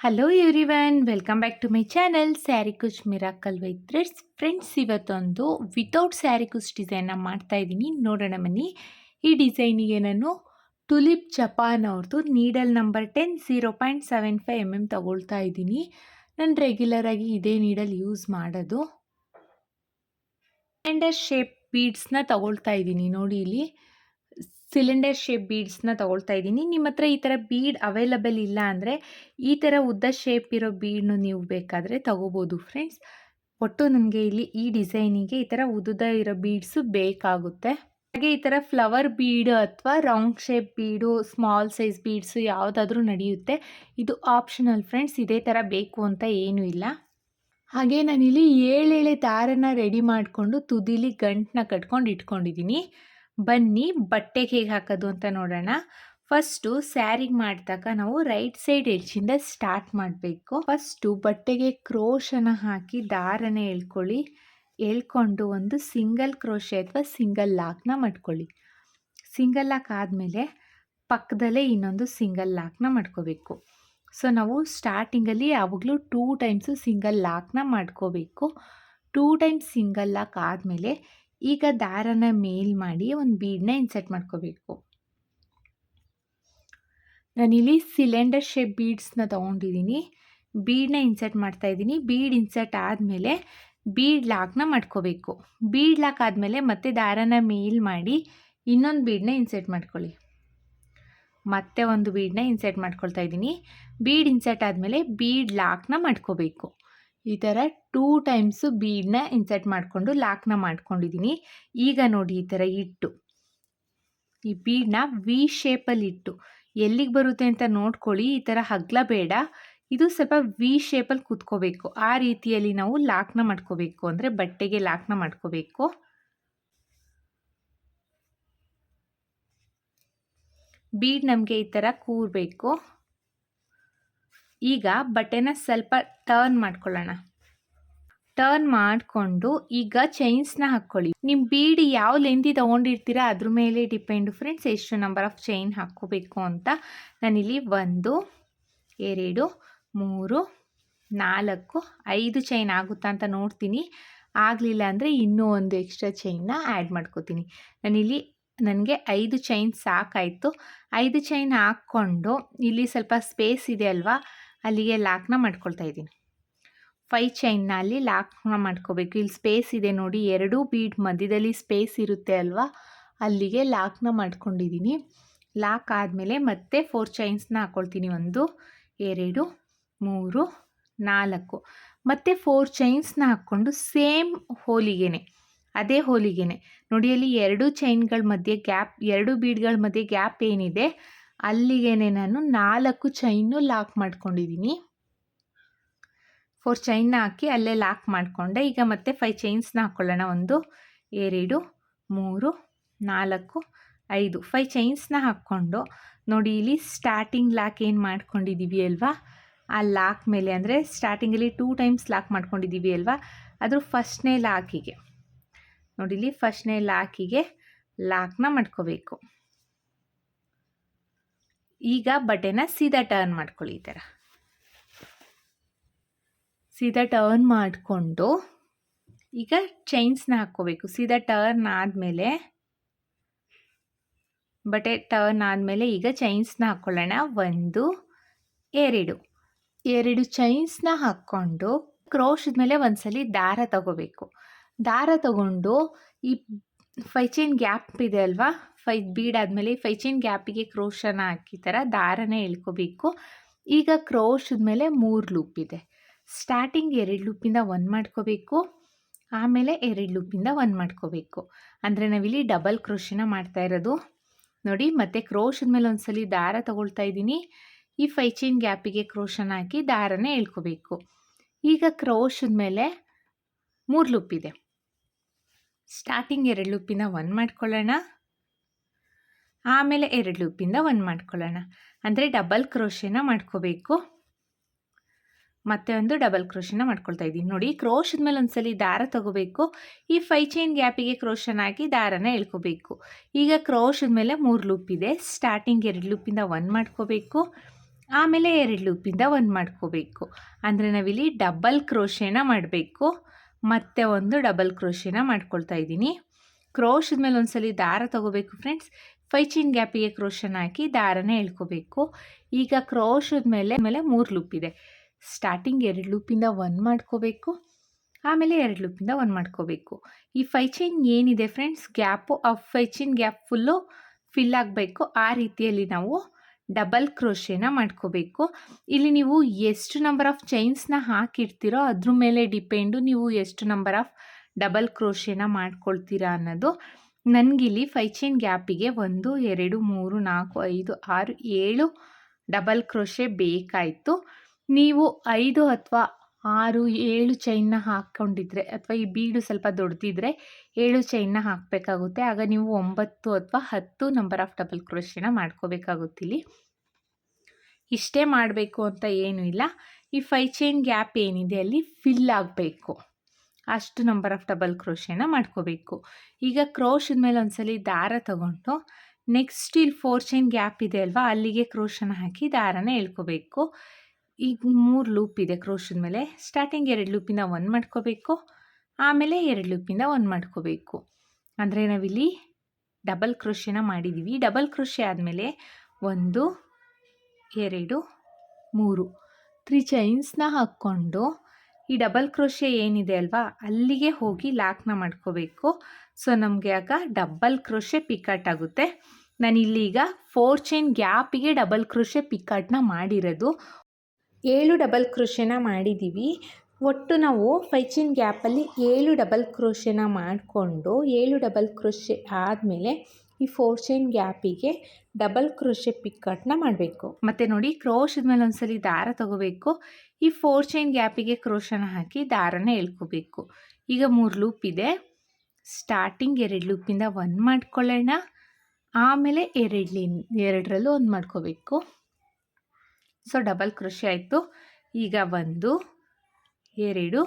Hello everyone, welcome back to my channel sari kuchu miracle with threads. Friends, ಇವತ್ತೊಂದು without sari kuchu ಡಿಸೈನ್ನ ಮಾಡ್ತಾ ಇದ್ದೀನಿ. ನೋಡೋಣ ಬನ್ನಿ. ಈ ಡಿಸೈನಿಗೆ ನಾನು ಟುಲಿಪ್ ಜಪಾನ್ ಅವ್ರದ್ದು ನೀಡಲ್ ನಂಬರ್ 10 0.75 mm ತಗೊಳ್ತಾ ಇದ್ದೀನಿ. ನಾನು ರೆಗ್ಯುಲರಾಗಿ ಇದೇ ನೀಡಲ್ ಯೂಸ್ ಮಾಡೋದು. ಸಿಲಿಂಡರ್ ಶೇಪ್ ಬೀಡ್ಸ್ನ ತಗೊಳ್ತಾ ಇದ್ದೀನಿ. ನೋಡಿ, ಇಲ್ಲಿ ಸಿಲಿಂಡರ್ ಶೇಪ್ ಬೀಡ್ಸ್ನ ತಗೊಳ್ತಾ ಇದ್ದೀನಿ. ನಿಮ್ಮ ಹತ್ರ ಈ ಥರ ಬೀಡ್ ಅವೈಲಬಲ್ ಇಲ್ಲ ಅಂದರೆ ಈ ಥರ ಉದ್ದ ಶೇಪ್ ಇರೋ ಬೀಡ್ನು ನೀವು ಬೇಕಾದರೆ ತಗೋಬೋದು ಫ್ರೆಂಡ್ಸ್. ಒಟ್ಟು ನನಗೆ ಇಲ್ಲಿ ಈ ಡಿಸೈನಿಗೆ ಈ ಥರ ಉದ್ದ ಇರೋ ಬೀಡ್ಸು ಬೇಕಾಗುತ್ತೆ. ಹಾಗೆ ಈ ಥರ ಫ್ಲವರ್ ಬೀಡು ಅಥವಾ ರೌಂಡ್ ಶೇಪ್ ಬೀಡು, ಸ್ಮಾಲ್ ಸೈಜ್ ಬೀಡ್ಸು ಯಾವುದಾದ್ರೂ ನಡೆಯುತ್ತೆ. ಇದು ಆಪ್ಷನಲ್ ಫ್ರೆಂಡ್ಸ್, ಇದೇ ಥರ ಬೇಕು ಅಂತ ಏನೂ ಇಲ್ಲ. ಹಾಗೆ ನಾನಿಲ್ಲಿ 7 ದಾರನ ರೆಡಿ ಮಾಡಿಕೊಂಡು ತುದಿಲಿ ಗಂಟನ್ನ ಕಟ್ಕೊಂಡು ಇಟ್ಕೊಂಡಿದ್ದೀನಿ. ಬನ್ನಿ ಬಟ್ಟೆಗೆ ಹೇಗೆ ಹಾಕೋದು ಅಂತ ನೋಡೋಣ. ಫಸ್ಟು ಸ್ಯಾರಿಗೆ ಮಾಡಿದಾಗ ನಾವು ರೈಟ್ ಸೈಡ್ ಎಡ್ಜಿಂದ ಸ್ಟಾರ್ಟ್ ಮಾಡಬೇಕು. ಫಸ್ಟು ಬಟ್ಟೆಗೆ ಕ್ರೋಶನ ಹಾಕಿ ದಾರನ ಎಳ್ಕೊಳ್ಳಿ. ಎಳ್ಕೊಂಡು ಒಂದು ಸಿಂಗಲ್ ಕ್ರೋಶೆ ಅಥವಾ ಸಿಂಗಲ್ ಲಾಕ್ನ ಮಾಡ್ಕೊಳ್ಳಿ. ಸಿಂಗಲ್ ಲಾಕ್ ಆದಮೇಲೆ ಪಕ್ಕದಲ್ಲೇ ಇನ್ನೊಂದು ಸಿಂಗಲ್ ಲಾಕ್ನ ಮಾಡ್ಕೋಬೇಕು. ಸೊ ನಾವು ಸ್ಟಾರ್ಟಿಂಗಲ್ಲಿ ಯಾವಾಗಲೂ 2 ಟೈಮ್ಸು ಸಿಂಗಲ್ ಲಾಕ್ನ ಮಾಡ್ಕೋಬೇಕು. 2 ಟೈಮ್ಸ್ ಸಿಂಗಲ್ ಲಾಕ್ ಆದಮೇಲೆ ಈಗ ದಾರನ ಮೇಲ್ ಮಾಡಿ ಒಂದು ಬೀಡನ್ನ ಇನ್ಸರ್ಟ್ ಮಾಡ್ಕೋಬೇಕು. ನಾನಿಲ್ಲಿ ಸಿಲಿಂಡರ್ ಶೇಪ್ ಬೀಡ್ಸ್ನ ತೊಗೊಂಡಿದ್ದೀನಿ. ಬೀಡನ್ನ ಇನ್ಸರ್ಟ್ ಮಾಡ್ತಾಯಿದ್ದೀನಿ. ಬೀಡ್ ಇನ್ಸರ್ಟ್ ಆದಮೇಲೆ ಬೀಡ್ ಲಾಕ್ನ ಮಾಡ್ಕೋಬೇಕು. ಬೀಡ್ ಲಾಕ್ ಆದಮೇಲೆ ಮತ್ತೆ ದಾರನ ಮೇಲ್ ಮಾಡಿ ಇನ್ನೊಂದು ಬೀಡನ್ನ ಇನ್ಸರ್ಟ್ ಮಾಡ್ಕೊಳ್ಳಿ. ಮತ್ತೆ ಒಂದು ಬೀಡನ್ನ ಇನ್ಸರ್ಟ್ ಮಾಡ್ಕೊಳ್ತಾ ಇದ್ದೀನಿ. ಬೀಡ್ ಇನ್ಸರ್ಟ್ ಆದಮೇಲೆ ಬೀಡ್ ಲಾಕ್ನ ಮಾಡ್ಕೋಬೇಕು. ಈ ಥರ 2 ಟೈಮ್ಸು ಬೀಡನ್ನ ಇನ್ಸರ್ಟ್ ಮಾಡಿಕೊಂಡು ಲಾಕ್ನ ಮಾಡ್ಕೊಂಡಿದ್ದೀನಿ. ಈಗ ನೋಡಿ, ಈ ಥರ ಇಟ್ಟು ಈ ಬೀಡನ್ನ ವಿ ಶೇಪಲ್ಲಿ ಇಟ್ಟು ಎಲ್ಲಿಗೆ ಬರುತ್ತೆ ಅಂತ ನೋಡ್ಕೊಳ್ಳಿ. ಈ ಥರ ಹಗ್ಲ ಬೇಡ, ಇದು ಸ್ವಲ್ಪ ವಿ ಶೇಪಲ್ಲಿ ಕೂತ್ಕೋಬೇಕು. ಆ ರೀತಿಯಲ್ಲಿ ನಾವು ಲಾಕ್ನ ಮಾಡ್ಕೋಬೇಕು, ಅಂದರೆ ಬಟ್ಟೆಗೆ ಲಾಕ್ನ ಮಾಡ್ಕೋಬೇಕು. ಬೀಡ್ ನಮಗೆ ಈ ಥರ ಕೂರಬೇಕು. ಈಗ ಬಟ್ಟೆನ ಸ್ವಲ್ಪ ಟರ್ನ್ ಮಾಡ್ಕೊಳ್ಳೋಣ. ಟರ್ನ್ ಮಾಡಿಕೊಂಡು ಈಗ ಚೈನ್ಸ್ನ ಹಾಕ್ಕೊಳ್ಳಿ. ನಿಮ್ಮ ಬೀಡ್ ಯಾವ ಲೆಂತಿ ತೊಗೊಂಡಿರ್ತೀರಾ ಅದ್ರ ಮೇಲೆ ಡಿಪೆಂಡು ಫ್ರೆಂಡ್ಸ್, ಎಷ್ಟು ನಂಬರ್ ಆಫ್ ಚೈನ್ ಹಾಕ್ಕೋಬೇಕು ಅಂತ. ನಾನಿಲ್ಲಿ 1 2 3 4 5 ಚೈನ್ ಆಗುತ್ತಾ ಅಂತ ನೋಡ್ತೀನಿ. ಆಗಲಿಲ್ಲ ಅಂದರೆ ಇನ್ನೂ ಒಂದು ಎಕ್ಸ್ಟ್ರಾ ಚೈನ್ನ ಆ್ಯಡ್ ಮಾಡ್ಕೋತೀನಿ. ನನಗೆ 5 ಚೈನ್ ಸಾಕಾಯಿತು. 5 ಚೈನ್ ಹಾಕ್ಕೊಂಡು ಇಲ್ಲಿ ಸ್ವಲ್ಪ ಸ್ಪೇಸ್ ಇದೆ ಅಲ್ವಾ, ಅಲ್ಲಿಗೆ ಲಾಕ್ನ ಮಾಡ್ಕೊಳ್ತಾ ಇದ್ದೀನಿ. 5 ಚೈನ್ನ ಅಲ್ಲಿ ಲಾಕ್ನ ಮಾಡ್ಕೋಬೇಕು. ಇಲ್ಲಿ ಸ್ಪೇಸ್ ಇದೆ ನೋಡಿ, 2 ಬೀಡ್ ಮಧ್ಯದಲ್ಲಿ ಸ್ಪೇಸ್ ಇರುತ್ತೆ ಅಲ್ವಾ, ಅಲ್ಲಿಗೆ ಲಾಕ್ನ ಮಾಡ್ಕೊಂಡಿದ್ದೀನಿ. ಲಾಕ್ ಆದಮೇಲೆ ಮತ್ತೆ 4 ಚೈನ್ಸ್ನ ಹಾಕ್ಕೊಳ್ತೀನಿ. 1 2 3 4 ಮತ್ತು 4 ಚೈನ್ಸ್ನ ಹಾಕ್ಕೊಂಡು ಸೇಮ್ ಹೋಲಿಗೆನೆ, ಅದೇ ಹೋಲಿಗೆನೆ ನೋಡಿ, ಅಲ್ಲಿ 2 ಚೈನ್ಗಳ ಮಧ್ಯೆ ಗ್ಯಾಪ್, 2 ಬೀಡ್ಗಳ ಮಧ್ಯೆ ಗ್ಯಾಪ್ ಏನಿದೆ ಅಲ್ಲಿಗೆ ನಾನು 4 ಚೈನು ಲಾಕ್ ಮಾಡ್ಕೊಂಡಿದ್ದೀನಿ. 4 ಚೈನ್ನ ಹಾಕಿ ಅಲ್ಲೇ ಲಾಕ್ ಮಾಡಿಕೊಂಡೆ. ಈಗ ಮತ್ತೆ 5 ಚೈನ್ಸ್ನ ಹಾಕ್ಕೊಳ್ಳೋಣ. 1 2 3 4 5 5 ಚೈನ್ಸ್ನ ಹಾಕ್ಕೊಂಡು ನೋಡಿ, ಇಲ್ಲಿ ಸ್ಟಾರ್ಟಿಂಗ್ ಲಾಕ್ ಏನು ಮಾಡ್ಕೊಂಡಿದ್ದೀವಿ ಅಲ್ವಾ, ಆ ಲಾಕ್ ಮೇಲೆ, ಅಂದರೆ ಸ್ಟಾರ್ಟಿಂಗಲ್ಲಿ 2 ಟೈಮ್ಸ್ ಲಾಕ್ ಮಾಡ್ಕೊಂಡಿದ್ದೀವಿ ಅಲ್ವಾ, ಅದ್ರ ಫಸ್ಟ್ನೇ ಲಾಕಿಗೆ ನೋಡಿ, ಇಲ್ಲಿ ಫಸ್ಟ್ನೇ ಲಾಕಿಗೆ ಲಾಕ್ನ ಮಾಡ್ಕೋಬೇಕು. ಈಗ ಬಟ್ಟೆನ ಸೀದಾ ಟರ್ನ್ ಮಾಡ್ಕೊಳ್ಳಿ. ಈ ಥರ ಸೀದಾ ಟರ್ನ್ ಮಾಡಿಕೊಂಡು ಈಗ ಚೈನ್ಸ್ನ ಹಾಕ್ಕೋಬೇಕು. ಸೀದಾ ಟರ್ನ್ ಆದಮೇಲೆ, ಬಟ್ಟೆ ಟರ್ನ್ ಆದಮೇಲೆ ಈಗ ಚೈನ್ಸ್ನ ಹಾಕ್ಕೊಳ್ಳೋಣ. 1 2 ಚೈನ್ಸ್ನ ಹಾಕ್ಕೊಂಡು ಕ್ರೋಶದ ಮೇಲೆ ಒಂದ್ಸಲಿ ದಾರ ತಗೋಬೇಕು. ದಾರ ತಗೊಂಡು ಈ 5 ಚೈನ್ ಗ್ಯಾಪ್ ಇದೆ ಅಲ್ವಾ, 5 ಬೀಡ್ ಆದಮೇಲೆ 5 ಚೈನ್ ಗ್ಯಾಪಿಗೆ ಕ್ರೋಶನ ಹಾಕಿ ಥರ ದಾರನ ಎಳ್ಕೋಬೇಕು. ಈಗ ಕ್ರೋಶದ ಮೇಲೆ 3 ಲೂಪ್ ಇದೆ. ಸ್ಟಾರ್ಟಿಂಗ್ 2 ಲೂಪಿಂದ 1 ಮಾಡ್ಕೋಬೇಕು, ಆಮೇಲೆ 2 ಲೂಪಿಂದ 1 ಮಾಡ್ಕೋಬೇಕು. ಅಂದರೆ ನಾವಿಲ್ಲಿ ಡಬಲ್ ಕ್ರೋಶನ ಮಾಡ್ತಾ ಇರೋದು ನೋಡಿ. ಮತ್ತು ಕ್ರೋಶದ ಮೇಲೆ ಒಂದ್ಸಲಿ ದಾರ ತಗೊಳ್ತಾ ಇದ್ದೀನಿ. ಈ 5 ಚೈನ್ ಗ್ಯಾಪಿಗೆ ಕ್ರೋಶನ ಹಾಕಿ ದಾರನ ಎಳ್ಕೋಬೇಕು. ಈಗ ಕ್ರೋಶದ ಮೇಲೆ 3 ಲೂಪ್ ಇದೆ. ಸ್ಟಾರ್ಟಿಂಗ್ 2 ಲೂಪಿಂದ 1 ಮಾಡ್ಕೊಳ್ಳೋಣ, ಆಮೇಲೆ 2 ಲೂಪಿಂದ 1 ಮಾಡ್ಕೊಳ್ಳೋಣ. ಅಂದರೆ ಡಬಲ್ ಕ್ರೋಶನ ಮಾಡ್ಕೋಬೇಕು. ಮತ್ತೆ ಒಂದು ಡಬಲ್ ಕ್ರೋಶನ ಮಾಡ್ಕೊಳ್ತಾ ಇದ್ದೀನಿ ನೋಡಿ. ಕ್ರೋಶದ ಮೇಲೆ ಒಂದ್ಸಲಿ ದಾರ ತಗೋಬೇಕು. ಈ 5 ಚೈನ್ ಗ್ಯಾಪಿಗೆ ಕ್ರೋಶನ ಹಾಕಿ ದಾರನ ಎಳ್ಕೋಬೇಕು. ಈಗ ಕ್ರೋಶದ ಮೇಲೆ 3 ಲೂಪ್ ಇದೆ. ಸ್ಟಾರ್ಟಿಂಗ್ 2 ಲೂಪಿಂದ 1 ಮಾಡ್ಕೋಬೇಕು, ಆಮೇಲೆ 2 ಲೂಪಿಂದ 1 ಮಾಡ್ಕೋಬೇಕು. ಅಂದರೆ ನಾವಿಲ್ಲಿ ಡಬಲ್ ಕ್ರೋಶೇನ ಮಾಡಬೇಕು. ಮತ್ತೆ ಒಂದು ಡಬಲ್ ಕ್ರೋಶೇನ ಮಾಡ್ಕೊಳ್ತಾ ಇದ್ದೀನಿ. ಕ್ರೋಶದ ಮೇಲೆ ಒಂದ್ಸಲಿ ದಾರ ತಗೋಬೇಕು ಫ್ರೆಂಡ್ಸ್. 5 ಚೈನ್ ಗ್ಯಾಪಿಗೆ ಕ್ರೋಶನ ಹಾಕಿ ದಾರನ ಎಳ್ಕೋಬೇಕು. ಈಗ ಕ್ರೋಶದ ಮೇಲೆ 3 ಲೂಪ್ ಇದೆ. ಸ್ಟಾರ್ಟಿಂಗ್ 2 ಲೂಪಿಂದ 1 ಮಾಡ್ಕೋಬೇಕು. ಆಮೇಲೆ 2 ಲೂಪಿಂದ 1 ಮಾಡ್ಕೋಬೇಕು. ಈ 5 ಚೈನ್ ಏನಿದೆ ಫ್ರೆಂಡ್ಸ್ ಗ್ಯಾಪು, ಆ 5 ಚೈನ್ ಗ್ಯಾಪ್ ಫುಲ್ಲು ಫಿಲ್ ಆಗಬೇಕು. ಆ ರೀತಿಯಲ್ಲಿ ನಾವು ಡಬಲ್ ಕ್ರೋಶೇನ ಮಾಡ್ಕೋಬೇಕು. ಇಲ್ಲಿ ನೀವು ಎಷ್ಟು ನಂಬರ್ ಆಫ್ ಚೈನ್ಸ್ನ ಹಾಕಿರ್ತೀರೋ ಅದ್ರ ಮೇಲೆ ಡಿಪೆಂಡು ನೀವು ಎಷ್ಟು ನಂಬರ್ ಆಫ್ ಡಬಲ್ ಕ್ರೋಶೇನ ಮಾಡ್ಕೊಳ್ತೀರಾ ಅನ್ನೋದು. ನನಗಿಲ್ಲಿ 5 ಚೈನ್ ಗ್ಯಾಪಿಗೆ 1 2 3 4 5 6 7 ಡಬಲ್ ಕ್ರೋಶೆ ಬೇಕಾಯಿತು. ನೀವು 5 ಅಥವಾ 6 7 ಚೈನ್ನ ಹಾಕ್ಕೊಂಡಿದ್ರೆ ಅಥವಾ ಈ ಬೀಡು ಸ್ವಲ್ಪ ದೊಡ್ಡದಿದ್ರೆ 7 ಚೈನ್ನ ಹಾಕಬೇಕಾಗುತ್ತೆ. ಆಗ ನೀವು 9 ಅಥವಾ 10 ನಂಬರ್ ಆಫ್ ಡಬಲ್ ಕ್ರೋಶೇನ ಮಾಡ್ಕೋಬೇಕಾಗುತ್ತಿಲ್ಲಿ. ಇಷ್ಟೇ ಮಾಡಬೇಕು ಅಂತ ಏನೂ ಇಲ್ಲ. ಈ 5 ಚೈನ್ ಗ್ಯಾಪ್ ಏನಿದೆ ಅಲ್ಲಿ ಫಿಲ್ ಆಗಬೇಕು, ಅಷ್ಟು ನಂಬರ್ ಆಫ್ ಡಬಲ್ ಕ್ರೋಶೇನ ಮಾಡ್ಕೋಬೇಕು. ಈಗ ಕ್ರೋಶದ ಮೇಲೆ ಒಂದ್ಸಲಿ ದಾರ ತಗೊಂಡು ನೆಕ್ಸ್ಟ್ ಇಲ್ಲಿ 4 ಚೈನ್ ಗ್ಯಾಪ್ ಇದೆ ಅಲ್ವಾ, ಅಲ್ಲಿಗೆ ಕ್ರೋಶನ ಹಾಕಿ ದಾರನ ಎಳ್ಕೋಬೇಕು. ಈಗ 3 ಲೂಪ್ ಇದೆ ಕ್ರೋಶದ ಮೇಲೆ. ಸ್ಟಾರ್ಟಿಂಗ್ 2 ಲೂಪಿಂದ 1 ಮಾಡ್ಕೋಬೇಕು. ಆಮೇಲೆ 2 ಲೂಪಿಂದ 1 ಮಾಡ್ಕೋಬೇಕು. ಅಂದರೆ ನಾವಿಲ್ಲಿ ಡಬಲ್ ಕ್ರೋಶೇನ ಮಾಡಿದ್ದೀವಿ. ಡಬಲ್ ಕ್ರೋಶೆ ಆದಮೇಲೆ 1 2 3 3 ಚೈನ್ಸ್ನ ಹಾಕ್ಕೊಂಡು ಈ ಡಬಲ್ ಕ್ರೋಶೆ ಏನಿದೆ ಅಲ್ವಾ ಅಲ್ಲಿಗೆ ಹೋಗಿ ಲಾಕ್ನ ಮಾಡ್ಕೋಬೇಕು. ಸೊ ನಮಗೆ ಆಗ ಡಬಲ್ ಕ್ರೋಶೆ ಪಿಕಾಟ್ ಆಗುತ್ತೆ. ನಾನಿಲ್ಲೀಗ 4 ಚೈನ್ ಗ್ಯಾಪಿಗೆ ಡಬಲ್ ಕ್ರೋಶೆ ಪಿಕಾಟ್ನ ಮಾಡಿರೋದು. 7 ಡಬಲ್ ಕ್ರೋಶೆನ ಮಾಡಿದ್ದೀವಿ. ಒಟ್ಟು ನಾವು 5 ಚೈನ್ ಗ್ಯಾಪಲ್ಲಿ 7 ಡಬಲ್ ಕ್ರೋಶೆನ ಮಾಡಿಕೊಂಡು 7 ಡಬಲ್ ಕ್ರೋಶೆ ಆದಮೇಲೆ ಈ 4 ಚೈನ್ ಗ್ಯಾಪಿಗೆ ಡಬಲ್ ಕ್ರೋಶೆ ಪಿಕಾಟ್ನ ಮಾಡಬೇಕು. ಮತ್ತು ನೋಡಿ ಕ್ರೋಶದ ಮೇಲೆ ಒಂದ್ಸಲಿ ದಾರ ತಗೋಬೇಕು. ಈ 4 ಚೈನ್ ಗ್ಯಾಪಿಗೆ ಕ್ರೋಶನ ಹಾಕಿ ದಾರನ ಎಳ್ಕೋಬೇಕು. ಈಗ 3 ಲೂಪ್ ಇದೆ. ಸ್ಟಾರ್ಟಿಂಗ್ 2 ಲೂಪಿಂದ 1 ಮಾಡ್ಕೊಳ್ಳೋಣ. ಆಮೇಲೆ 2ರಲ್ಲೂ 1 ಮಾಡ್ಕೋಬೇಕು. ಸೊ ಡಬಲ್ ಕ್ರೋಶೆ ಆಯಿತು. ಈಗ 1 2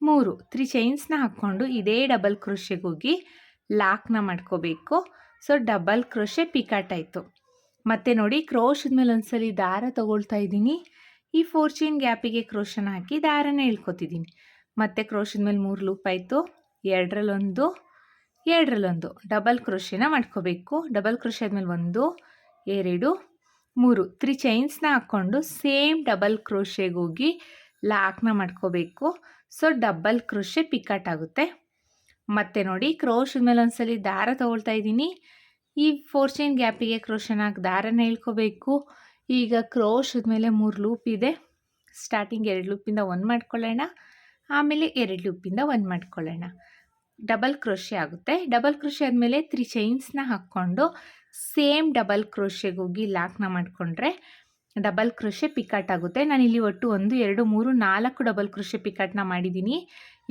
3 3 ಚೈನ್ಸ್ನ ಹಾಕ್ಕೊಂಡು ಇದೇ ಡಬಲ್ ಕ್ರೋಶೆಗೆ ಹೋಗಿ ಲಾಕ್ನ ಮಾಡ್ಕೋಬೇಕು. ಸೊ ಡಬಲ್ ಕ್ರೋಶೆ ಪಿಕಾಟ್ ಆಯಿತು. ಮತ್ತು ನೋಡಿ ಕ್ರೋಶದ ಮೇಲೆ ಒಂದ್ಸಲಿ ದಾರ ತಗೊಳ್ತಾ ಇದ್ದೀನಿ. ಈ 4 ಚೈನ್ ಗ್ಯಾಪಿಗೆ ಕ್ರೋಶನ ಹಾಕಿ ದಾರನ ಎಳ್ಕೊತಿದ್ದೀನಿ. ಮತ್ತು ಕ್ರೋಶದ ಮೇಲೆ 3 ಲೂಪ್ ಆಯಿತು. 2ರಲ್ಲೊಂದು 2ರಲ್ಲೊಂದು ಡಬಲ್ ಕ್ರೋಶೆನ ಮಾಡ್ಕೋಬೇಕು. ಡಬಲ್ ಕ್ರೋಶೆ ಆದಮೇಲೆ 1 2 3 3 ಚೈನ್ಸ್ನ ಹಾಕ್ಕೊಂಡು ಸೇಮ್ ಡಬಲ್ ಕ್ರೋಶೆಗೆ ಹೋಗಿ ಲಾಕ್ನ ಮಾಡ್ಕೋಬೇಕು. ಸೊ ಡಬಲ್ ಕ್ರೋಶೆ ಪಿಕಾಟ್ ಆಗುತ್ತೆ. ಮತ್ತು ನೋಡಿ ಕ್ರೋಶದ ಮೇಲೆ ಒಂದ್ಸಲಿ ದಾರ ತಗೊಳ್ತಾ ಇದ್ದೀನಿ. ಈ 4 ಚೈನ್ ಗ್ಯಾಪಿಗೆ ಕ್ರೋಶನ ಹಾಕಿ ದಾರನ ಎಳ್ಕೋಬೇಕು. ಈಗ ಕ್ರೋಶದ ಮೇಲೆ 3 ಲೂಪ್ ಇದೆ. ಸ್ಟಾರ್ಟಿಂಗ್ 2 ಲೂಪಿಂದ 1 ಮಾಡ್ಕೊಳ್ಳೋಣ. ಆಮೇಲೆ 2 ಲೂಪಿಂದ 1 ಮಾಡ್ಕೊಳ್ಳೋಣ. ಡಬಲ್ ಕ್ರೋಶೆ ಆಗುತ್ತೆ. ಡಬಲ್ ಕ್ರೋಶೆ ಆದಮೇಲೆ 3 ಚೈನ್ಸ್ನ ಹಾಕ್ಕೊಂಡು ಸೇಮ್ ಡಬಲ್ ಕ್ರೋಶೆಗೆ ಹೋಗಿ ಲಾಕ್ನ ಮಾಡಿಕೊಂಡ್ರೆ ಡಬಲ್ ಕ್ರೋಶೆ ಪಿಕಾಟ್ ಆಗುತ್ತೆ. ನಾನಿಲ್ಲಿ ಒಟ್ಟು 1 2 3 4 ಡಬಲ್ ಕ್ರೋಶೆ ಪಿಕಾಟ್ನ ಮಾಡಿದ್ದೀನಿ.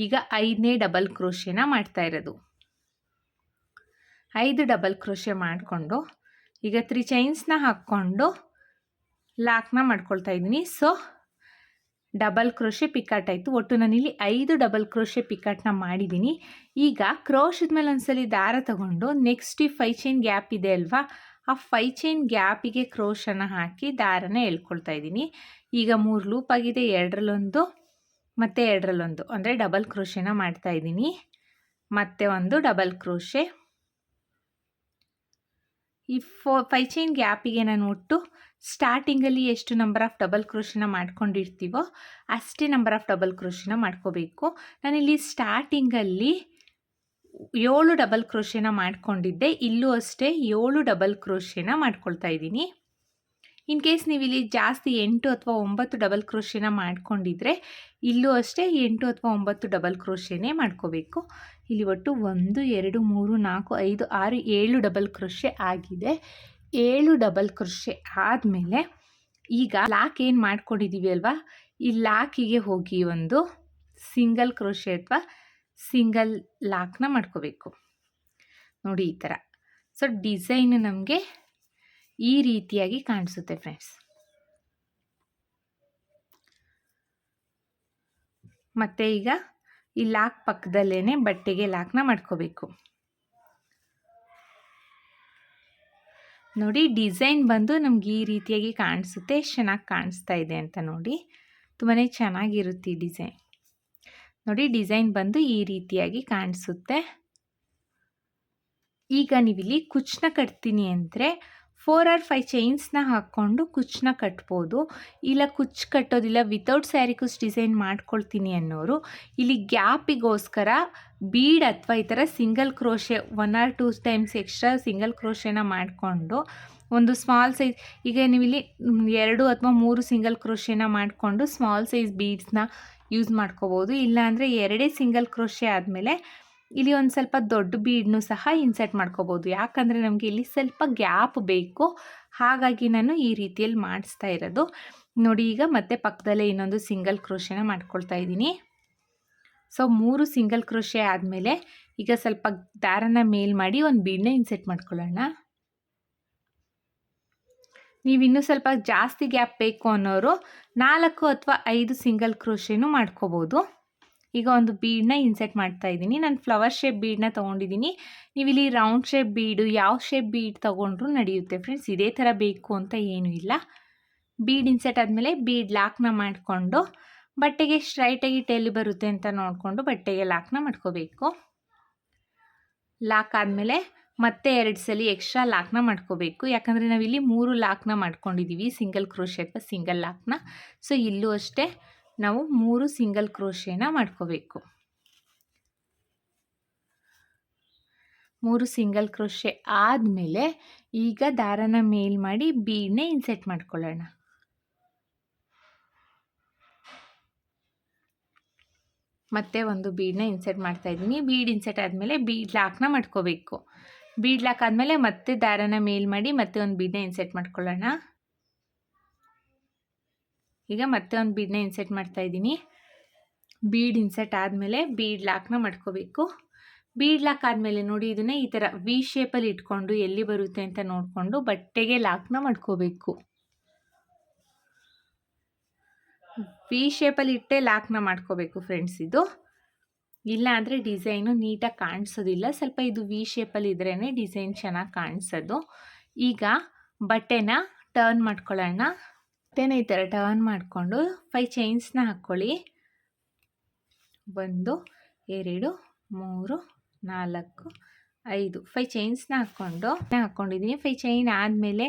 ಈಗ 5ನೇ ಡಬಲ್ ಕ್ರೋಶೆನ ಮಾಡ್ತಾ ಇರೋದು. 5 ಡಬಲ್ ಕ್ರೋಶೆ ಮಾಡಿಕೊಂಡು ಈಗ 3 ಚೈನ್ಸ್ನ ಹಾಕ್ಕೊಂಡು ಲಾಕ್ನ ಮಾಡ್ಕೊಳ್ತಾ ಇದ್ದೀನಿ. ಸೊ ಡಬಲ್ ಕ್ರೋಶೆ ಪಿಕಾಟ್ ಆಯಿತು. ಒಟ್ಟು ನಾನಿಲ್ಲಿ 5 ಡಬಲ್ ಕ್ರೋಶೆ ಪಿಕಾಟ್ನ ಮಾಡಿದ್ದೀನಿ. ಈಗ ಕ್ರೋಶದ ಮೇಲೆ ಒಂದ್ಸಲಿ ದಾರ ತಗೊಂಡು ನೆಕ್ಸ್ಟ್ ಈ 5 ಚೈನ್ ಗ್ಯಾಪ್ ಇದೆ ಅಲ್ವಾ, ಆ 5 ಚೈನ್ ಗ್ಯಾಪಿಗೆ ಕ್ರೋಶನ ಹಾಕಿ ದಾರನ ಎಳ್ಕೊಳ್ತಾ ಇದ್ದೀನಿ. ಈಗ 3 ಲೂಪ್ ಆಗಿದೆ. 2ರಲ್ಲೊಂದು ಮತ್ತು 2ರಲ್ಲೊಂದು ಅಂದರೆ ಡಬಲ್ ಕ್ರೋಶೆನ ಮಾಡ್ತಾ ಇದ್ದೀನಿ. ಮತ್ತೆ ಒಂದು ಡಬಲ್ ಕ್ರೋಶೆ. ಈ 5 ಚೈನ್ ಗ್ಯಾಪಿಗೆ ನಾನು ಒಟ್ಟು ಸ್ಟಾರ್ಟಿಂಗಲ್ಲಿ ಎಷ್ಟು ನಂಬರ್ ಆಫ್ ಡಬಲ್ ಕ್ರೋಶೆನ ಮಾಡ್ಕೊಂಡಿರ್ತೀವೋ ಅಷ್ಟೇ ನಂಬರ್ ಆಫ್ ಡಬಲ್ ಕ್ರೋಶೆನ ಮಾಡ್ಕೋಬೇಕು. ನಾನಿಲ್ಲಿ ಸ್ಟಾರ್ಟಿಂಗಲ್ಲಿ 7 ಡಬಲ್ ಕ್ರೋಶೆನ ಮಾಡ್ಕೊಂಡಿದ್ದೆ. ಇಲ್ಲೂ ಅಷ್ಟೇ 7 ಡಬಲ್ ಕ್ರೋಶೆನ ಮಾಡ್ಕೊಳ್ತಾ ಇದ್ದೀನಿ. ಇನ್ ಕೇಸ್ ನೀವು ಇಲ್ಲಿ ಜಾಸ್ತಿ 8 ಅಥವಾ 9 ಡಬಲ್ ಕ್ರೋಶೆನ ಮಾಡ್ಕೊಂಡಿದ್ರೆ ಇಲ್ಲೂ ಅಷ್ಟೇ 8 ಅಥವಾ 9 ಡಬಲ್ ಕ್ರೋಶೆನೇ ಮಾಡ್ಕೋಬೇಕು. ಇಲ್ಲಿ ಒಟ್ಟು 1 2 3 4 5 6 7 ಡಬಲ್ ಕ್ರೋಶೆ ಆಗಿದೆ. 7 ಡಬಲ್ ಕ್ರೋಶೆ ಆದಮೇಲೆ ಈಗ ಲಾಕ್ ಏನು ಮಾಡ್ಕೊಂಡಿದ್ದೀವಿ ಅಲ್ವಾ, ಈ ಲಾಕಿಗೆ ಹೋಗಿ ಒಂದು ಸಿಂಗಲ್ ಕ್ರೋಶೆ ಅಥವಾ ಸಿಂಗಲ್ ಲಾಕ್ನ ಮಾಡ್ಕೋಬೇಕು. ನೋಡಿ ಈ ಥರ. ಸೊ ಡಿಸೈನ್ ನಮಗೆ ಈ ರೀತಿಯಾಗಿ ಕಾಣಿಸುತ್ತೆ ಫ್ರೆಂಡ್ಸ್. ಮತ್ತು ಈಗ ಈ ಲಾಕ್ ಪಕ್ಕದಲ್ಲೇ ಬಟ್ಟೆಗೆ ಲಾಕ್ನ ಮಾಡ್ಕೋಬೇಕು. ನೋಡಿ ಡಿಸೈನ್ ಬಂದು ನಮ್ಗೆ ಈ ರೀತಿಯಾಗಿ ಕಾಣಿಸುತ್ತೆ. ಎಷ್ಟು ಚೆನ್ನಾಗಿ ಕಾಣಿಸ್ತಾ ಇದೆ ಅಂತ ನೋಡಿ. ತುಂಬಾ ಚೆನ್ನಾಗಿರುತ್ತೆ ಈ ಡಿಸೈನ್. ನೋಡಿ ಡಿಸೈನ್ ಬಂದು ಈ ರೀತಿಯಾಗಿ ಕಾಣಿಸುತ್ತೆ. ಈಗ ನೀವಿಲ್ಲಿ ಕುಚ್ಚನ್ನ ಕಟ್ತೀನಿ ಅಂದರೆ 4 or 5 ಚೈನ್ಸ್ನ ಹಾಕ್ಕೊಂಡು ಕುಚ್ಚನ್ನ ಕಟ್ಬೋದು. ಇಲ್ಲ ಕುಚ್ಚು ಕಟ್ಟೋದಿಲ್ಲ, ವಿತೌಟ್ ಸ್ಯಾರಿ ಕುಚ್ಚು ಡಿಸೈನ್ ಮಾಡ್ಕೊಳ್ತೀನಿ ಅನ್ನೋರು ಇಲ್ಲಿ ಗ್ಯಾಪಿಗೋಸ್ಕರ ಬೀಡ್ ಅಥವಾ ಈ ಥರ single crochet 1 or 2 times extra single ಕ್ರೋಶೆನ ಮಾಡಿಕೊಂಡು ಒಂದು ಸ್ಮಾಲ್ ಸೈಜ್, ಈಗ ನೀವಿಲ್ಲಿ 2 ಅಥವಾ 3 ಸಿಂಗಲ್ ಕ್ರೋಶೆನ ಮಾಡಿಕೊಂಡು ಸ್ಮಾಲ್ ಸೈಜ್ ಬೀಡ್ಸ್ನ ಯೂಸ್ ಮಾಡ್ಕೋಬೋದು. ಇಲ್ಲಾಂದರೆ 2 ಸಿಂಗಲ್ ಕ್ರೋಶೆ ಆದಮೇಲೆ ಇಲ್ಲಿ ಒಂದು ಸ್ವಲ್ಪ ದೊಡ್ಡ ಬೀಡ್ನು ಸಹ ಇನ್ಸರ್ಟ್ ಮಾಡ್ಕೋಬೋದು. ಯಾಕಂದರೆ ನಮಗೆ ಇಲ್ಲಿ ಸ್ವಲ್ಪ ಗ್ಯಾಪ್ ಬೇಕು, ಹಾಗಾಗಿ ನಾನು ಈ ರೀತಿಯಲ್ಲಿ ಮಾಡಿಸ್ತಾ ಇರೋದು. ನೋಡಿ ಈಗ ಮತ್ತೆ ಪಕ್ಕದಲ್ಲೇ ಇನ್ನೊಂದು ಸಿಂಗಲ್ ಕ್ರೋಶೆನ ಮಾಡ್ಕೊಳ್ತಾ ಇದ್ದೀನಿ. ಸೊ 3 ಸಿಂಗಲ್ ಕ್ರೋಶೆ ಆದಮೇಲೆ ಈಗ ಸ್ವಲ್ಪ ದಾರನ ಮೇಲ್ ಮಾಡಿ ಒಂದು ಬೀಡನ್ನ ಇನ್ಸರ್ಟ್ ಮಾಡ್ಕೊಳ್ಳೋಣ. ನೀವು ಇನ್ನೂ ಸ್ವಲ್ಪ ಜಾಸ್ತಿ ಗ್ಯಾಪ್ ಬೇಕು ಅನ್ನೋರು 4 ಅಥವಾ 5 ಸಿಂಗಲ್ ಕ್ರೋಶೆನೂ ಮಾಡ್ಕೋಬೋದು. ಈಗ ಒಂದು ಬೀಡನ್ನ ಇನ್ಸರ್ಟ್ ಮಾಡ್ತಾ ಇದ್ದೀನಿ. ನಾನು ಫ್ಲವರ್ ಶೇಪ್ ಬೀಡನ್ನ ತೊಗೊಂಡಿದ್ದೀನಿ. ನೀವು ಇಲ್ಲಿ ರೌಂಡ್ ಶೇಪ್ ಬೀಡು, ಯಾವ ಶೇಪ್ ಬೀಡ್ ತೊಗೊಂಡ್ರೂ ನಡೆಯುತ್ತೆ ಫ್ರೆಂಡ್ಸ್. ಇದೇ ಥರ ಬೇಕು ಅಂತ ಏನೂ ಇಲ್ಲ. ಬೀಡ್ ಇನ್ಸರ್ಟ್ ಆದಮೇಲೆ ಬೀಡ್ ಲಾಕ್ನ ಮಾಡಿಕೊಂಡು ಬಟ್ಟೆಗೆ ಸ್ಟ್ರೈಟಾಗಿ ಎಲ್ಲಿ ಬರುತ್ತೆ ಅಂತ ನೋಡಿಕೊಂಡು ಬಟ್ಟೆಗೆ ಲಾಕ್ನ ಮಾಡ್ಕೋಬೇಕು. ಲಾಕ್ ಆದಮೇಲೆ ಮತ್ತೆ 2 ಸಲ ಎಕ್ಸ್ಟ್ರಾ ಲಾಕ್ನ ಮಾಡ್ಕೋಬೇಕು. ಯಾಕಂದರೆ ನಾವಿಲ್ಲಿ 3 ಲಾಕ್ನ ಮಾಡ್ಕೊಂಡಿದ್ದೀವಿ, ಸಿಂಗಲ್ ಕ್ರೋಶೆ ಅಥವಾ ಸಿಂಗಲ್ ಲಾಕ್ನ. ಸೊ ಇಲ್ಲೂ ಅಷ್ಟೇ ನಾವು 3 ಸಿಂಗಲ್ ಕ್ರೋಶೆನ ಮಾಡ್ಕೋಬೇಕು. 3 ಸಿಂಗಲ್ ಕ್ರೋಶೆ ಆದಮೇಲೆ ಈಗ ದಾರನ ಮೇಲ್ ಮಾಡಿ ಬೀಡನ್ನ ಇನ್ಸರ್ಟ್ ಮಾಡ್ಕೊಳ್ಳೋಣ. ಮತ್ತೆ ಒಂದು ಬೀಡನ್ನ ಇನ್ಸರ್ಟ್ ಮಾಡ್ತಾ ಇದ್ದೀನಿ. ಬೀಡ್ ಇನ್ಸರ್ಟ್ ಆದಮೇಲೆ ಬೀಡ್ ಲಾಕ್ನ ಮಾಡ್ಕೋಬೇಕು. ಬೀಡ್ ಲಾಕ್ ಆದಮೇಲೆ ಮತ್ತೆ ದಾರನ ಮೇಲ್ ಮಾಡಿ ಮತ್ತೆ ಒಂದು ಬೀಡನ್ನ ಇನ್ಸರ್ಟ್ ಮಾಡ್ಕೊಳ್ಳೋಣ. ಈಗ ಮತ್ತೆ ಒಂದು ಬೀಡನ್ನ ಇನ್ಸರ್ಟ್ ಮಾಡ್ತಾ ಇದ್ದೀನಿ. ಬೀಡ್ ಇನ್ಸರ್ಟ್ ಆದಮೇಲೆ ಬೀಡ್ ಲಾಕ್ನ ಮಾಡ್ಕೋಬೇಕು. ಬೀಡ್ ಲಾಕ್ ಆದಮೇಲೆ ನೋಡಿ ಇದನ್ನು ಈ ಥರ ವಿ ಶೇಪಲ್ಲಿ ಇಟ್ಕೊಂಡು ಎಲ್ಲಿ ಬರುತ್ತೆ ಅಂತ ನೋಡಿಕೊಂಡು ಬಟ್ಟೆಗೆ ಲಾಕ್ನ ಮಾಡ್ಕೋಬೇಕು. ವಿ ಶೇಪಲ್ಲಿ ಇಟ್ಟೆ ಲಾಕ್ನ ಮಾಡ್ಕೋಬೇಕು ಫ್ರೆಂಡ್ಸ್. ಇದು ಇಲ್ಲ ಅಂದರೆ ಡಿಸೈನು ನೀಟಾಗಿ ಕಾಣಿಸೋದಿಲ್ಲ. ಸ್ವಲ್ಪ ಇದು ವಿ ಶೇಪಲ್ಲಿ ಇದ್ರೇ ಡಿಸೈನ್ ಚೆನ್ನಾಗಿ ಕಾಣಿಸೋದು. ಈಗ ಬಟ್ಟೆನ ಟರ್ನ್ ಮಾಡ್ಕೊಳ್ಳೋಣ. ಬಟ್ಟೆನ ಈ ಥರ ಟರ್ನ್ ಮಾಡಿಕೊಂಡು 5 ಚೈನ್ಸ್ನ ಹಾಕ್ಕೊಳ್ಳಿ. 1 2 3 4 5 5 ಚೈನ್ಸ್ನ ಹಾಕ್ಕೊಂಡಿದ್ದೀನಿ. 5 ಚೈನ್ ಆದಮೇಲೆ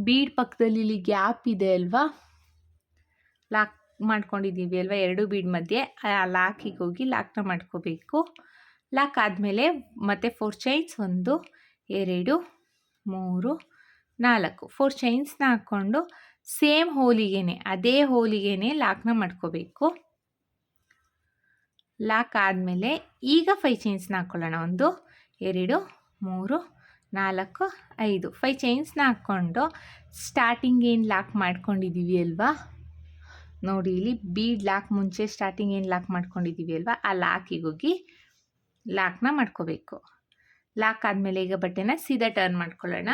ಬೀಡ್ ಪಕ್ಕದಲ್ಲಿ ಇಲ್ಲಿ ಗ್ಯಾಪ್ ಇದೆ ಅಲ್ವಾ, ಲಾಕ್ ಮಾಡ್ಕೊಂಡಿದ್ದೀವಿ ಅಲ್ವಾ 2 ಬೀಡ್ ಮಧ್ಯೆ, ಆ ಲಾಕಿಗೆ ಹೋಗಿ ಲಾಕ್ನ ಮಾಡ್ಕೋಬೇಕು. ಲಾಕ್ ಆದಮೇಲೆ ಮತ್ತೆ 4 ಚೈನ್ಸ್ 1 2 3 4 4 ಚೈನ್ಸ್ನ ಹಾಕ್ಕೊಂಡು ಸೇಮ್ ಹೋಲಿಗೆನೆ, ಅದೇ ಹೋಲಿಗೆನೆ ಲಾಕ್ನ ಮಾಡ್ಕೋಬೇಕು. ಲಾಕ್ ಆದಮೇಲೆ ಈಗ 5 ಚೈನ್ಸ್ನ ಹಾಕ್ಕೊಳ್ಳೋಣ. 1 2 3 4 5 5 ಚೈನ್ಸ್ನ ಹಾಕ್ಕೊಂಡು ಸ್ಟಾರ್ಟಿಂಗ್ ಏನು ಲಾಕ್ ಮಾಡ್ಕೊಂಡಿದ್ದೀವಿ ಅಲ್ವಾ, ನೋಡಿ ಇಲ್ಲಿ ಬೀಡ್ ಲಾಕ್ ಮುಂಚೆ ಸ್ಟಾರ್ಟಿಂಗ್ ಏನು ಲಾಕ್ ಮಾಡ್ಕೊಂಡಿದ್ದೀವಿ ಅಲ್ವಾ, ಆ ಲಾಕಿಗೆ ಹೋಗಿ ಲಾಕ್ನ ಮಾಡ್ಕೋಬೇಕು. ಲಾಕ್ ಆದಮೇಲೆ ಈಗ ಬಟ್ಟೆನ ಸೀದಾ ಟರ್ನ್ ಮಾಡ್ಕೊಳ್ಳೋಣ.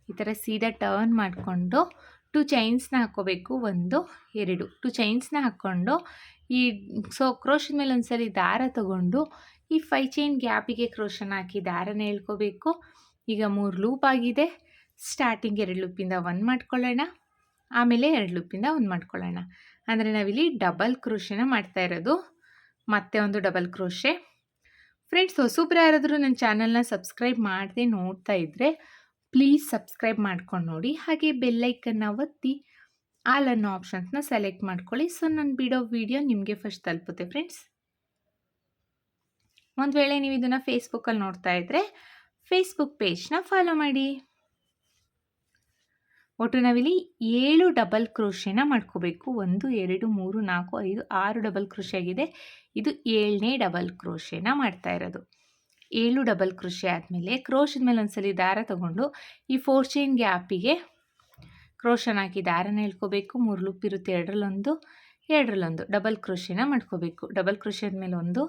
ಈ ಥರ ಸೀದಾ ಟರ್ನ್ ಮಾಡಿಕೊಂಡು 2 ಚೈನ್ಸ್ನ ಹಾಕ್ಕೋಬೇಕು. 1 2 2 ಚೈನ್ಸ್ನ ಹಾಕ್ಕೊಂಡು ಈ ಕ್ರೋಶದ ಮೇಲೆ ಒಂದ್ಸಲಿ ದಾರ ತಗೊಂಡು ಈ 5 ಚೈನ್ ಗ್ಯಾಪಿಗೆ ಕ್ರೋಶನ ಹಾಕಿ ದಾರನ ಎಳ್ಕೋಬೇಕು. ಈಗ 3 ಲೂಪ್ ಆಗಿದೆ. ಸ್ಟಾರ್ಟಿಂಗ್ 2 ಲೂಪಿಂದ 1 ಮಾಡ್ಕೊಳ್ಳೋಣ, ಆಮೇಲೆ 2 ಲೂಪಿಂದ 1 ಮಾಡ್ಕೊಳ್ಳೋಣ. ಅಂದರೆ ನಾವಿಲ್ಲಿ ಡಬಲ್ ಕ್ರೋಶೆನ ಮಾಡ್ತಾ ಇರೋದು. ಮತ್ತೆ ಒಂದು ಡಬಲ್ ಕ್ರೋಶೆ. ಫ್ರೆಂಡ್ಸ್, ಹೊಸಬ್ರು ಯಾರಾದರೂ ನನ್ನ ಚಾನಲ್ನ ಸಬ್ಸ್ಕ್ರೈಬ್ ಮಾಡದೆ ನೋಡ್ತಾ ಇದ್ದರೆ ಪ್ಲೀಸ್ ಸಬ್ಸ್ಕ್ರೈಬ್ ಮಾಡ್ಕೊಂಡು ನೋಡಿ. ಹಾಗೆ ಬೆಲ್ಲೈಕನ್ನ ಒತ್ತಿ ಆಲ್ ಅನ್ನೋ ಆಪ್ಷನ್ಸ್ನ ಸೆಲೆಕ್ಟ್ ಮಾಡ್ಕೊಳ್ಳಿ. ಸೊ ನಾನು ಬಿಡೋ ವಿಡಿಯೋ ನಿಮಗೆ ಫಸ್ಟ್ ತಲುಪುತ್ತೆ ಫ್ರೆಂಡ್ಸ್. ಒಂದು ವೇಳೆ ನೀವು ಇದನ್ನು ಫೇಸ್ಬುಕ್ಕಲ್ಲಿ ನೋಡ್ತಾ ಇದ್ದರೆ ಫೇಸ್ಬುಕ್ ಪೇಜ್ನ ಫಾಲೋ ಮಾಡಿ. ಒಟ್ಟು ನಾವಿಲ್ಲಿ 7 ಡಬಲ್ ಕ್ರೋಶೆನ ಮಾಡ್ಕೋಬೇಕು. 1 2 3 4 5 6 ಡಬಲ್ ಕ್ರೋಶೆ ಆಗಿದೆ. ಇದು 7ನೇ ಡಬಲ್ ಕ್ರೋಶೆನ ಮಾಡ್ತಾ ಇರೋದು. 7 ಡಬಲ್ ಕ್ರೋಶೆ ಆದಮೇಲೆ ಕ್ರೋಶದ ಮೇಲೆ ಒಂದ್ಸಲಿ ದಾರ ತಗೊಂಡು ಈ 4 ಚೈನ್ ಗ್ಯಾಪಿಗೆ ಕ್ರೋಶನ ಹಾಕಿ ದಾರನ ಎಳ್ಕೋಬೇಕು. 3 ಲೂಪ್ ಇರುತ್ತೆ, 2ರಲ್ಲಿ 1 ಡಬಲ್ ಕ್ರೋಶೆನ ಮಾಡ್ಕೋಬೇಕು. ಡಬಲ್ ಕ್ರೋಶೆ ಆದಮೇಲೆ 1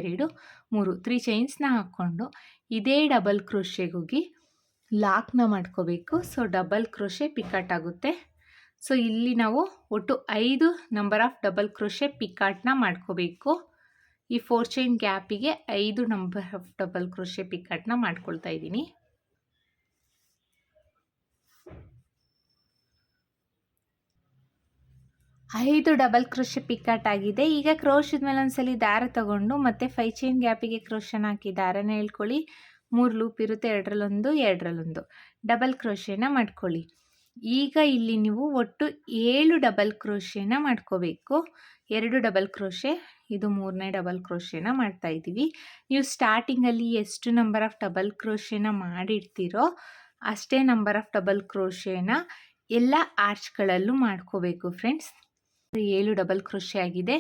2 3 3 ಚೈನ್ಸ್ನ ಹಾಕ್ಕೊಂಡು ಇದೇ ಡಬಲ್ ಕ್ರೋಶೆಗೆ ಹೋಗಿ ಲಾಕ್ನ ಮಾಡ್ಕೋಬೇಕು. ಸೊ ಡಬಲ್ ಕ್ರೋಶೆ ಪಿಕಾಟ್ ಆಗುತ್ತೆ. ಸೊ ಇಲ್ಲಿ ನಾವು ಒಟ್ಟು 5 ನಂಬರ್ ಆಫ್ ಡಬಲ್ ಕ್ರೋಶೆ ಪಿಕಾಟ್ನ ಮಾಡ್ಕೋಬೇಕು. ಈ 4 ಚೈನ್ ಗ್ಯಾಪಿಗೆ 5 ನಂಬರ್ ಆಫ್ ಡಬಲ್ ಕ್ರೋಶೆ ಪಿಕಾಟ್ನ ಮಾಡ್ಕೊಳ್ತಾ ಇದ್ದೀನಿ. 5 ಡಬಲ್ ಕ್ರೋಶೆ ಪಿಕಾಟ್ ಆಗಿದೆ. ಈಗ ಕ್ರೋಶದ ಮೇಲೆ ಒಂದ್ಸಲಿ ದಾರ ತಗೊಂಡು ಮತ್ತೆ 5 ಚೈನ್ ಗ್ಯಾಪಿಗೆ ಕ್ರೋಶನ ಹಾಕಿ ದಾರನ ಎಳ್ಕೊಳ್ಳಿ. 3 ಲೂಪ್ ಇರುತ್ತೆ, ಎರಡರಲ್ಲೊಂದು ಡಬಲ್ ಕ್ರೋಶೆನ ಮಾಡ್ಕೊಳ್ಳಿ. ಈಗ ಇಲ್ಲಿ ನೀವು ಒಟ್ಟು 7 ಡಬಲ್ ಕ್ರೋಶೆನ ಮಾಡ್ಕೋಬೇಕು. 2 ಡಬಲ್ ಕ್ರೋಶೆ, ಇದು 3ನೇ ಡಬಲ್ ಕ್ರೋಶೆನ ಮಾಡ್ತಾ ಇದ್ದೀವಿ. ನೀವು ಸ್ಟಾರ್ಟಿಂಗಲ್ಲಿ ಎಷ್ಟು ನಂಬರ್ ಆಫ್ ಡಬಲ್ ಕ್ರೋಶೆನ ಮಾಡಿರ್ತೀರೋ ಅಷ್ಟೇ ನಂಬರ್ ಆಫ್ ಡಬಲ್ ಕ್ರೋಶೆನ ಎಲ್ಲ ಆರ್ಚ್ಗಳಲ್ಲೂ ಮಾಡ್ಕೋಬೇಕು ಫ್ರೆಂಡ್ಸ್. 7 ಡಬಲ್ ಕ್ರೋಶೆ ಆಗಿದೆ.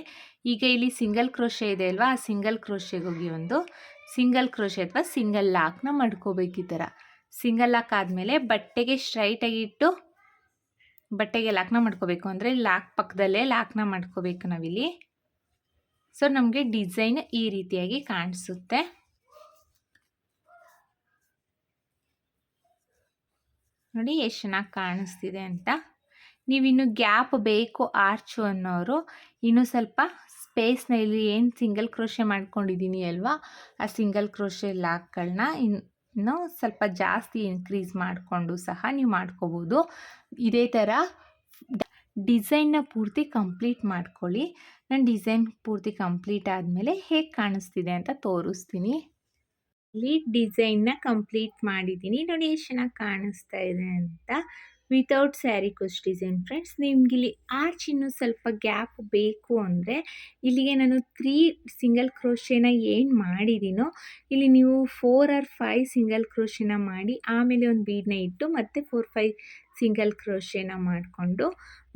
ಈಗ ಇಲ್ಲಿ ಸಿಂಗಲ್ ಕ್ರೋಶೆ ಇದೆ ಅಲ್ವಾ, ಆ ಸಿಂಗಲ್ ಕ್ರೋಶೆಗೆ ಹೋಗಿ ಒಂದು ಸಿಂಗಲ್ ಕ್ರೋಶೆ ಅಥವಾ ಸಿಂಗಲ್ ಲಾಕ್ನ ಮಾಡ್ಕೋಬೇಕು. ಈ ಥರ ಸಿಂಗಲ್ ಲಾಕ್ ಆದಮೇಲೆ ಬಟ್ಟೆಗೆ ಸ್ಟ್ರೈಟಾಗಿ ಇಟ್ಟು ಬಟ್ಟೆಗೆ ಲಾಕ್ನ ಮಾಡ್ಕೋಬೇಕು. ಅಂದರೆ ಲಾಕ್ ಪಕ್ಕದಲ್ಲೇ ಲಾಕ್ನ ಮಾಡ್ಕೋಬೇಕು ನಾವಿಲ್ಲಿ. ಸೊ ನಮಗೆ ಡಿಸೈನ್ ಈ ರೀತಿಯಾಗಿ ಕಾಣಿಸುತ್ತೆ. ನೋಡಿ ಎಷ್ಟು ಚೆನ್ನಾಗಿ ಕಾಣಿಸ್ತಿದೆ ಅಂತ. ನೀವಿನ್ನು ಗ್ಯಾಪ್ ಬೇಕು ಆರ್ಚು ಅನ್ನೋರು ಇನ್ನೂ ಸ್ವಲ್ಪ ಸ್ಪೇಸ್ನ ಇಲ್ಲಿ ಏನು ಸಿಂಗಲ್ ಕ್ರೋಶೆ ಮಾಡ್ಕೊಂಡಿದ್ದೀನಿ ಅಲ್ವಾ, ಆ ಸಿಂಗಲ್ ಕ್ರೋಶೆ ಲಾಕ್ಗಳನ್ನ ಇನ್ನೂ ಸ್ವಲ್ಪ ಜಾಸ್ತಿ ಇನ್ಕ್ರೀಸ್ ಮಾಡಿಕೊಂಡು ಸಹ ನೀವು ಮಾಡ್ಕೋಬೋದು. ಇದೇ ಥರ ಡಿಸೈನ್ನ ಪೂರ್ತಿ ಕಂಪ್ಲೀಟ್ ಮಾಡ್ಕೊಳ್ಳಿ. ನಾನು ಡಿಸೈನ್ ಪೂರ್ತಿ ಕಂಪ್ಲೀಟ್ ಆದಮೇಲೆ ಹೇಗೆ ಕಾಣಿಸ್ತಿದೆ ಅಂತ ತೋರಿಸ್ತೀನಿ. ಇಲ್ಲಿ ಡಿಸೈನ್ನ ಕಂಪ್ಲೀಟ್ ಮಾಡಿದ್ದೀನಿ. ನೋಡಿ ಎಷ್ಟು ಚೆನ್ನಾಗಿ ಕಾಣಿಸ್ತಾ ಇದೆ ಅಂತ. Without sari kuchu design friends. ನಿಮಗಿಲ್ಲಿ ಆರ್ಚ್ ಇನ್ನೂ ಸ್ವಲ್ಪ ಗ್ಯಾಪ್ ಬೇಕು ಅಂದರೆ ಇಲ್ಲಿಗೆ ನಾನು 3 ಸಿಂಗಲ್ ಕ್ರೋಶೆನ ಏನು ಮಾಡಿದ್ದೀನೋ ಇಲ್ಲಿ ನೀವು 4 or 5 ಸಿಂಗಲ್ ಕ್ರೋಶೆನ ಮಾಡಿ ಆಮೇಲೆ ಒಂದು ಬೀಡನ್ನ ಇಟ್ಟು ಮತ್ತೆ 4-5 ಸಿಂಗಲ್ ಕ್ರೋಶೆನ ಮಾಡಿಕೊಂಡು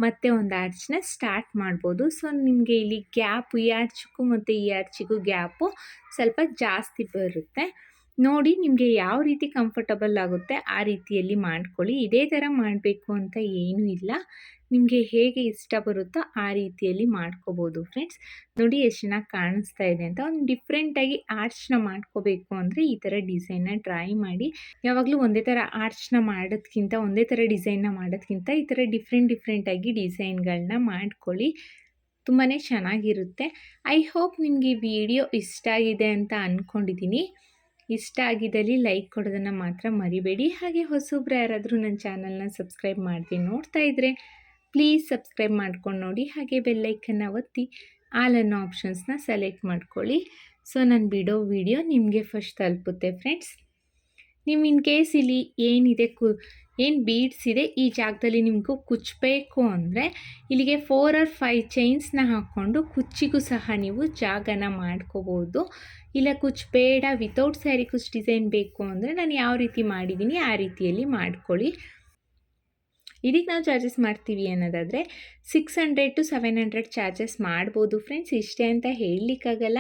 ಮತ್ತೆ ಒಂದು ಆರ್ಚ್ನ ಸ್ಟಾರ್ಟ್ ಮಾಡ್ಬೋದು. ಸೊ ನಿಮಗೆ ಇಲ್ಲಿ ಗ್ಯಾಪು ಈ ಆರ್ಚಿಗೂ ಮತ್ತು ಈ ಆರ್ಚಿಗೂ ಗ್ಯಾಪು ಸ್ವಲ್ಪ ಜಾಸ್ತಿ ಬರುತ್ತೆ. ನೋಡಿ ನಿಮಗೆ ಯಾವ ರೀತಿ ಕಂಫರ್ಟಬಲ್ ಆಗುತ್ತೆ ಆ ರೀತಿಯಲ್ಲಿ ಮಾಡ್ಕೊಳ್ಳಿ. ಇದೇ ಥರ ಮಾಡಬೇಕು ಅಂತ ಏನೂ ಇಲ್ಲ, ನಿಮಗೆ ಹೇಗೆ ಇಷ್ಟ ಬರುತ್ತೋ ಆ ರೀತಿಯಲ್ಲಿ ಮಾಡ್ಕೋಬೋದು ಫ್ರೆಂಡ್ಸ್. ನೋಡಿ ಎಷ್ಟು ಚೆನ್ನಾಗಿ ಕಾಣಿಸ್ತಾ ಇದೆ ಅಂತ. ಒಂದು ಡಿಫ್ರೆಂಟಾಗಿ ಆರ್ಚ್ನ ಮಾಡ್ಕೋಬೇಕು ಅಂದರೆ ಈ ಥರ ಡಿಸೈನ್ನ ಟ್ರೈ ಮಾಡಿ. ಯಾವಾಗಲೂ ಒಂದೇ ಥರ ಆರ್ಚ್ನ ಮಾಡೋದಕ್ಕಿಂತ ಒಂದೇ ಥರ ಡಿಸೈನ್ನ ಮಾಡೋದಕ್ಕಿಂತ ಈ ಥರ ಡಿಫ್ರೆಂಟಾಗಿ ಡಿಸೈನ್ಗಳನ್ನ ಮಾಡ್ಕೊಳ್ಳಿ, ತುಂಬಾ ಚೆನ್ನಾಗಿರುತ್ತೆ. ಐ ಹೋಪ್ ನಿಮಗೆ ಈ ವಿಡಿಯೋ ಇಷ್ಟ ಆಗಿದೆ ಅಂತ ಅಂದ್ಕೊಂಡಿದ್ದೀನಿ. ಇಷ್ಟ ಆಗಿದ್ದಲ್ಲಿ ಲೈಕ್ ಕೊಡೋದನ್ನು ಮಾತ್ರ ಮರಿಬೇಡಿ. ಹಾಗೆ ಹೊಸಬ್ರು ಯಾರಾದರೂ ನನ್ನ ಚಾನಲ್ನ ಸಬ್ಸ್ಕ್ರೈಬ್ ಮಾಡದೆ ನೋಡ್ತಾ ಇದ್ದರೆ ಪ್ಲೀಸ್ ಸಬ್ಸ್ಕ್ರೈಬ್ ಮಾಡ್ಕೊಂಡು ನೋಡಿ. ಹಾಗೆ ಬೆಲ್ಲೈಕನ್ನ ಒತ್ತಿ ಆಲ್ ಅನ್ನೋ ಆಪ್ಷನ್ಸ್ನ ಸೆಲೆಕ್ಟ್ ಮಾಡ್ಕೊಳ್ಳಿ. ಸೊ ನಾನು ಬಿಡೋ ವಿಡಿಯೋ ನಿಮಗೆ ಫಸ್ಟ್ ತಲುಪುತ್ತೆ ಫ್ರೆಂಡ್ಸ್. ನೀವು ಇನ್ ಕೇಸ್ ಇಲ್ಲಿ ಏನಿದೆ ಏನು ಬೀಡ್ಸ್ ಇದೆ ಈ ಜಾಗದಲ್ಲಿ ನಿಮಗೂ ಕುಚ್ಚಬೇಕು ಅಂದರೆ ಇಲ್ಲಿಗೆ 4 or 5 ಚೈನ್ಸ್ನ ಹಾಕ್ಕೊಂಡು ಕುಚ್ಚಿಗೂ ಸಹ ನೀವು ಜಾಗನ ಮಾಡ್ಕೋಬೋದು. ಇಲ್ಲ ಕುಚ್ಚು ಬೇಡ ವಿತೌಟ್ ಸ್ಯಾರಿ ಕುಚ್ ಡಿಸೈನ್ ಬೇಕು ಅಂದರೆ ನಾನು ಯಾವ ರೀತಿ ಮಾಡಿದ್ದೀನಿ ಆ ರೀತಿಯಲ್ಲಿ ಮಾಡ್ಕೊಳ್ಳಿ. ಇದಕ್ಕೆ ನಾವು ಚಾರ್ಜಸ್ ಮಾಡ್ತೀವಿ ಅನ್ನೋದಾದರೆ 600 to 700 ಚಾರ್ಜಸ್ ಮಾಡ್ಬೋದು ಫ್ರೆಂಡ್ಸ್. ಇಷ್ಟೇ ಅಂತ ಹೇಳಲಿಕ್ಕಾಗಲ್ಲ,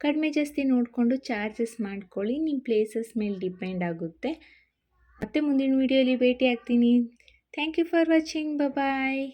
ಕಡಿಮೆ ಜಾಸ್ತಿ ನೋಡಿಕೊಂಡು ಚಾರ್ಜಸ್ ಮಾಡ್ಕೊಳ್ಳಿ. ನಿಮ್ಮ ಪ್ಲೇಸಸ್ ಮೇಲೆ ಡಿಪೆಂಡ್ ಆಗುತ್ತೆ. ಮತ್ತೆ ಮುಂದಿನ ವೀಡಿಯೋಲಿ ಭೇಟಿ ಆಗ್ತೀನಿ. Thank you for watching. Bye.